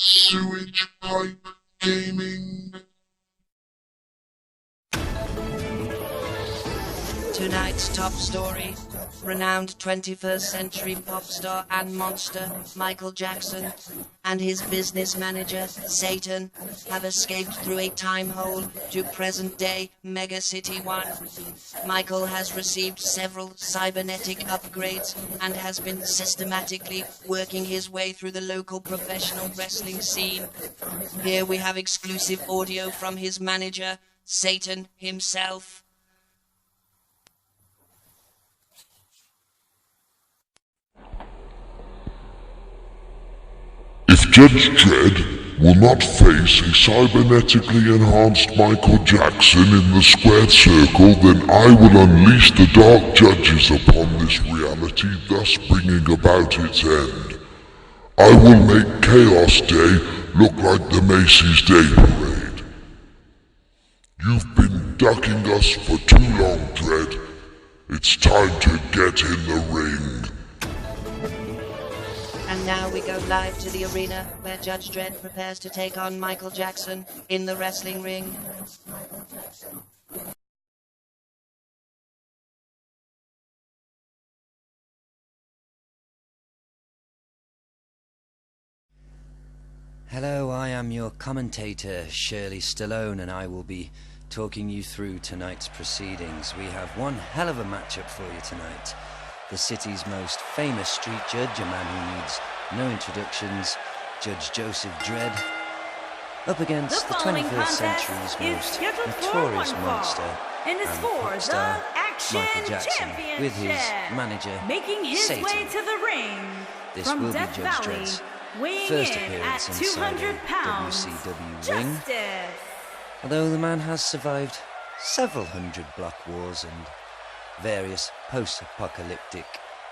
Sewage pipe gaming. Tonight's top story. Renowned 21st century pop star and monster Michael Jackson and his business manager Satan have escaped through a time hole to present-day MegaCity-One. Michael has received several cybernetic upgrades and has been systematically working his way through the local professional wrestling scene. Here we have exclusive audio from his manager, Satan himself. If Judge Dredd will not face a cybernetically enhanced Michael Jackson in the squared circle, then I will unleash the dark judges upon this reality, thus bringing about its end. I will make Chaos Day look like the Macy's Day Parade. You've been ducking us for too long, Dredd. It's time to get in the ring. And now we go live to the arena where Judge Dredd prepares to take on Michael Jackson in the wrestling ring. Hello, I am your commentator, Shirley Stallone, and I will be talking you through tonight's proceedings. We have one hell of a matchup for you tonight. The city's most famous street judge, a man who needs no introductions, Judge Joseph Dredd, up against the 21st century's most notorious monster and pop star, Michael Jackson, with his manager, making his Satan. way to the ring. This From will be Death Judge Valley, Dredd's weighing first in appearance at inside 200 a pounds, WCW ring. Justice. Although the man has survived several hundred block wars and various post-apocalyptic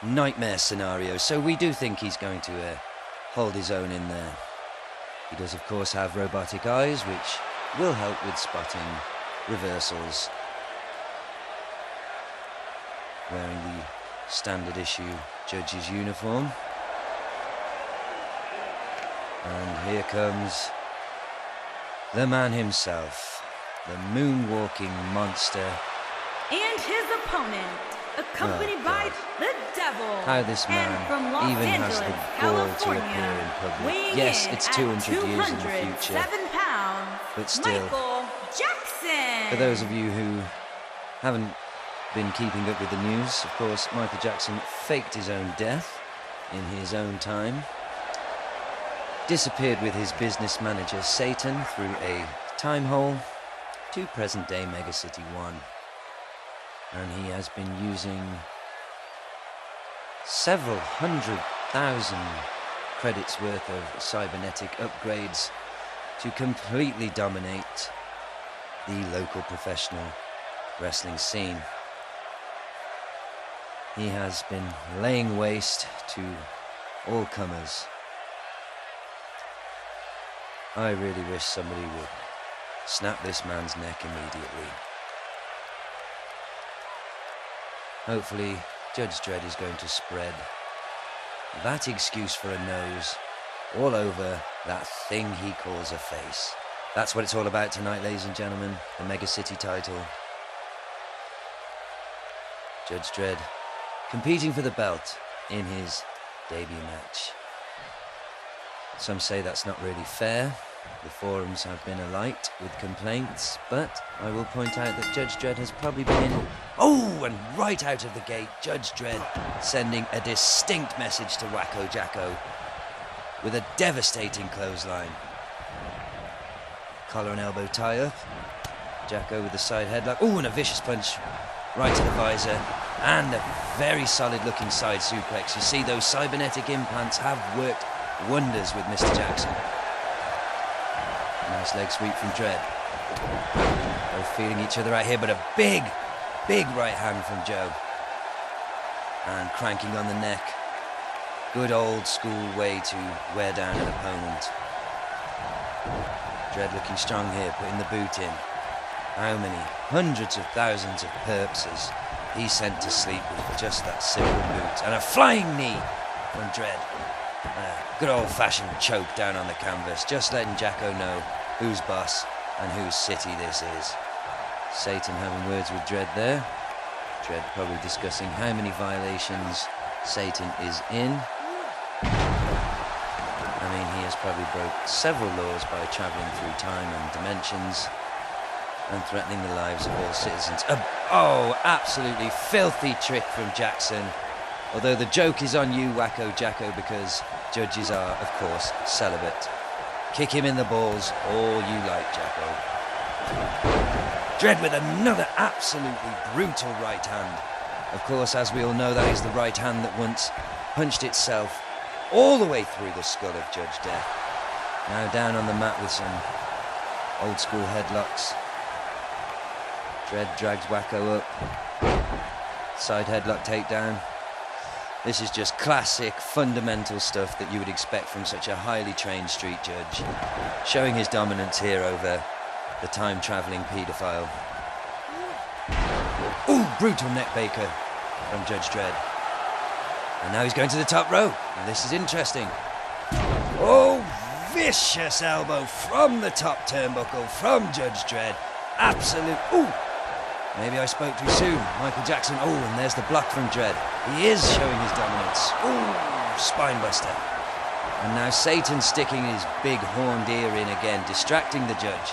nightmare scenarios, so we do think he's going to hold his own in there. He does of course have robotic eyes, which will help with spotting reversals. Wearing the standard issue judge's uniform. And here comes the man himself, the moonwalking monster. And his opponent, accompanied by the Devil. How this man and from Los even Angeles, has the gall to California, appear in public. weighing Yes, in it's at 200 years in the future, 207 pounds, but still, Michael Jackson. for those of you who haven't been keeping up with the news, of course, Michael Jackson faked his own death in his own time, disappeared with his business manager Satan through a time hole to present-day MegaCity-One. And he has been using several 100,000 credits worth of cybernetic upgrades to completely dominate the local professional wrestling scene. He has been laying waste to all comers. I really wish somebody would snap this man's neck immediately. Hopefully, Judge Dredd is going to spread that excuse for a nose all over that thing he calls a face. That's what it's all about tonight, ladies and gentlemen. The Mega City title. Judge Dredd competing for the belt in his debut match. Some say that's not really fair. The forums have been alight with complaints, but I will point out that Judge Dredd has probably been... Oh, and right out of the gate, Judge Dredd sending a distinct message to Wacko Jacko with a devastating clothesline. Collar and elbow tie-up. Jacko with the side headlock. Oh, and a vicious punch right to the visor. And a very solid-looking side suplex. You see, those cybernetic implants have worked wonders with Mr. Jackson. Nice leg sweep from Dredd. Both feeling each other out here, but a big right hand from Joe. And cranking on the neck. Good old school way to wear down an opponent. Dredd looking strong here, putting the boot in. How many hundreds of thousands of perps has he sent to sleep with just that simple boot? And a flying knee from Dredd. Good old-fashioned choke down on the canvas, just letting Jacko know who's boss and whose city this is. Satan having words with Dredd there. Dredd probably discussing how many violations Satan is in. I mean, he has probably broke several laws by travelling through time and dimensions and threatening the lives of all citizens. Oh, absolutely filthy trick from Jackson. Although the joke is on you, Wacko Jacko, because judges are, of course, celibate. Kick him in the balls all you like, Jacko. Dredd with another absolutely brutal right hand. Of course, as we all know, that is the right hand that once punched itself all the way through the skull of Judge Death. Now down on the mat with some old school headlocks. Dredd drags Wacko up. Side headlock takedown. This is just classic, fundamental stuff that you would expect from such a highly trained street judge. Showing his dominance here over the time-travelling paedophile. Ooh, brutal neckbaker from Judge Dredd. And now he's going to the top row. And this is interesting. Oh, vicious elbow from the top turnbuckle from Judge Dredd. Absolute... Ooh! Maybe I spoke too soon. Michael Jackson. Oh, and there's the block from Dredd. He is showing his dominance. Ooh, spinebuster. And now Satan sticking his big horned ear in again, distracting the judge.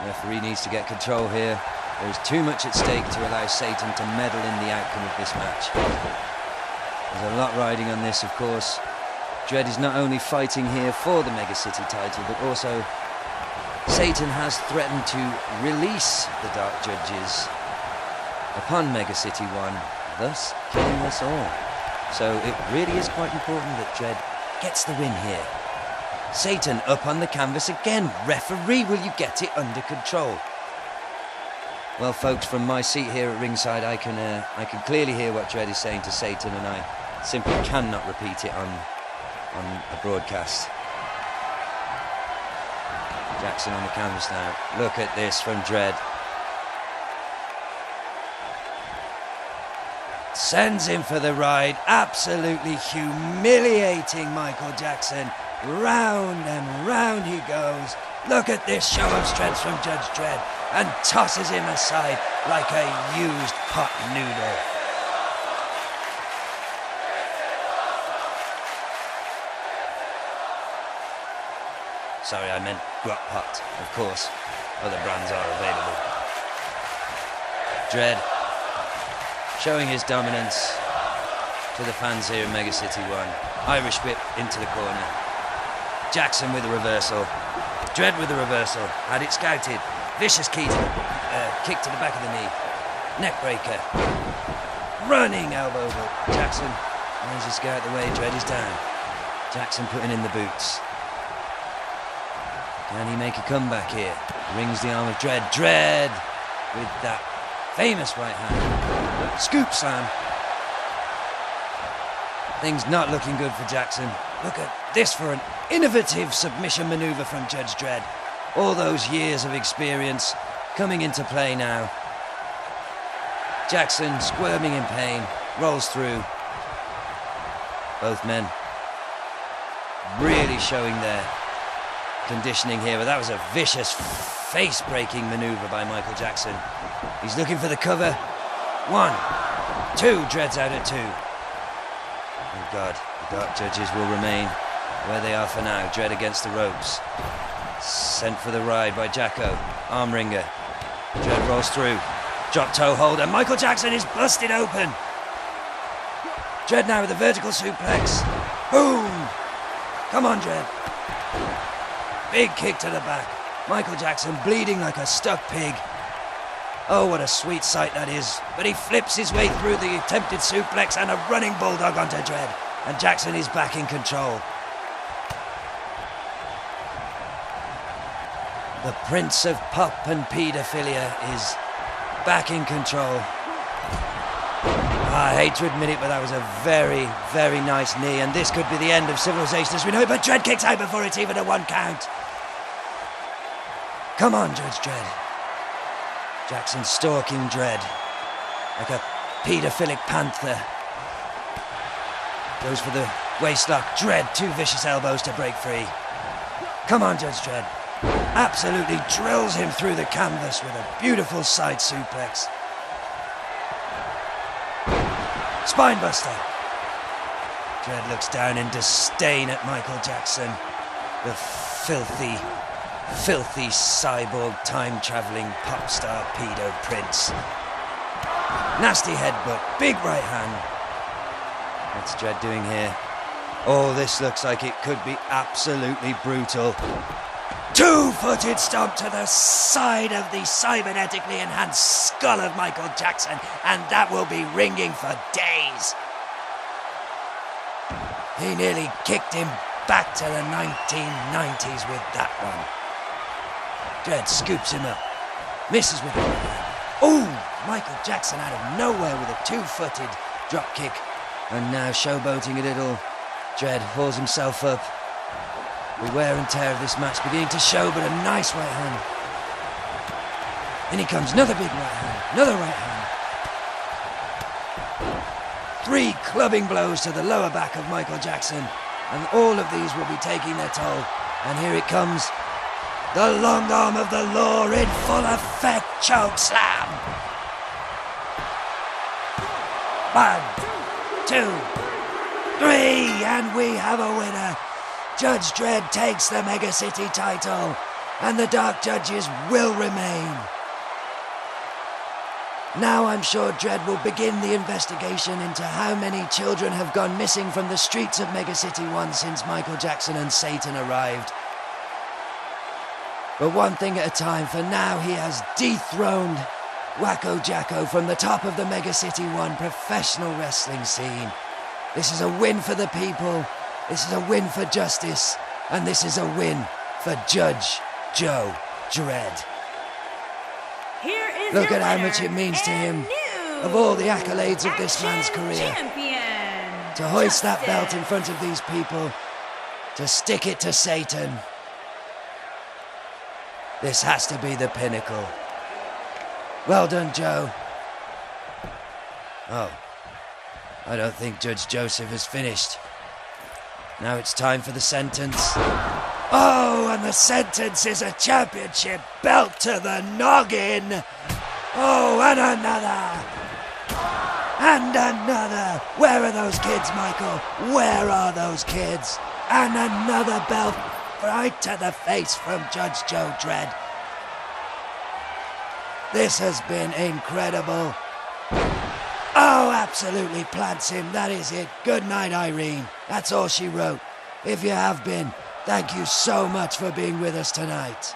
The referee needs to get control here. There is too much at stake to allow Satan to meddle in the outcome of this match. There's a lot riding on this, of course. Dredd is not only fighting here for the MegaCity title, but also Satan has threatened to release the Dark Judges upon MegaCity-One, thus killing us all. So it really is quite important that Dredd gets the win here. Satan up on the canvas again. Referee, will you get it under control? Well, folks, from my seat here at ringside, I can clearly hear what Dredd is saying to Satan, and I simply cannot repeat it on a broadcast. Jackson on the canvas now. Look at this from Dredd. Sends him for the ride. Absolutely humiliating Michael Jackson. Round and round he goes. Look at this show of strength from Judge Dredd, and tosses him aside like a used pot noodle. Sorry, I meant grot pot, of course. Other brands are available. Dredd showing his dominance to the fans here in MegaCity-One. Irish whip into the corner. Jackson with a reversal. Dredd with a reversal. Had it scouted. Vicious kick to the back of the knee. Neck breaker. Running elbow hook. Jackson manages to go out the way. Dredd is down. Jackson putting in the boots. Can he make a comeback here? Rings the arm of Dredd. Dredd with that famous right hand. Scoop slam. Things not looking good for Jackson. Look at this for an innovative submission maneuver from Judge Dredd. All those years of experience coming into play now. Jackson squirming in pain, rolls through. Both men really showing their conditioning here, but that was a vicious face-breaking maneuver by Michael Jackson. He's looking for the cover. 1, 2, Dredd's out at 2. Oh God, the Dark Judges will remain where they are for now. Dredd against the ropes. Sent for the ride by Jacko. Arm wringer. Dredd rolls through. Drop toe hold, and Michael Jackson is busted open. Dredd now with a vertical suplex. Boom! Come on, Dredd. Big kick to the back. Michael Jackson bleeding like a stuck pig. Oh, what a sweet sight that is. But he flips his way through the attempted suplex and a running bulldog onto Dredd. And Jackson is back in control. The Prince of Pop and Paedophilia is back in control. I hate to admit it, but that was a very, very nice knee, and this could be the end of civilization as we know it, but Dredd kicks out before it's even a 1 count. Come on, Judge Dredd. Jackson stalking Dredd like a paedophilic panther. Goes for the waistlock. Dredd, 2 vicious elbows to break free. Come on, Judge Dredd. Absolutely drills him through the canvas with a beautiful side suplex. Spinebuster. Dredd looks down in disdain at Michael Jackson. The filthy, filthy cyborg time-travelling pop star pedo prince. Nasty headbutt, big right hand. What's Dredd doing here? Oh, this looks like it could be absolutely brutal. 2-footed stomp to the side of the cybernetically enhanced skull of Michael Jackson, and that will be ringing for days. He nearly kicked him back to the 1990s with that one. Dredd scoops him up, misses with it. Oh, Michael Jackson out of nowhere with a 2-footed drop kick. And now showboating a little, Dredd hauls himself up. The wear and tear of this match beginning to show, but a nice right hand. In he comes, another big right hand, another right hand. 3 clubbing blows to the lower back of Michael Jackson, and all of these will be taking their toll. And here it comes, the long arm of the law in full effect, choke slam. 1, 2, 3, and we have a winner. Judge Dredd takes the Mega City title, and the Dark Judges will remain. Now I'm sure Dredd will begin the investigation into how many children have gone missing from the streets of MegaCity-One since Michael Jackson and Satan arrived. But one thing at a time, for now he has dethroned Wacko Jacko from the top of the MegaCity-One professional wrestling scene. This is a win for the people, this is a win for justice, and this is a win for Judge Joe Dredd. Here is Look your at how winner much it means to him, and of all the accolades of this man's Action career. Champion, To hoist that belt Justin. in front of these people, to stick it to Satan. This has to be the pinnacle. Well done, Joe. Oh, I don't think Judge Joseph has finished. Now it's time for the sentence. Oh, and the sentence is a championship belt to the noggin. Oh, and another. And another. Where are those kids, Michael? Where are those kids? And another belt right to the face from Judge Joe Dredd. This has been incredible. Oh, absolutely plants him. That is it. Good night, Irene. That's all she wrote. If you have been, thank you so much for being with us tonight.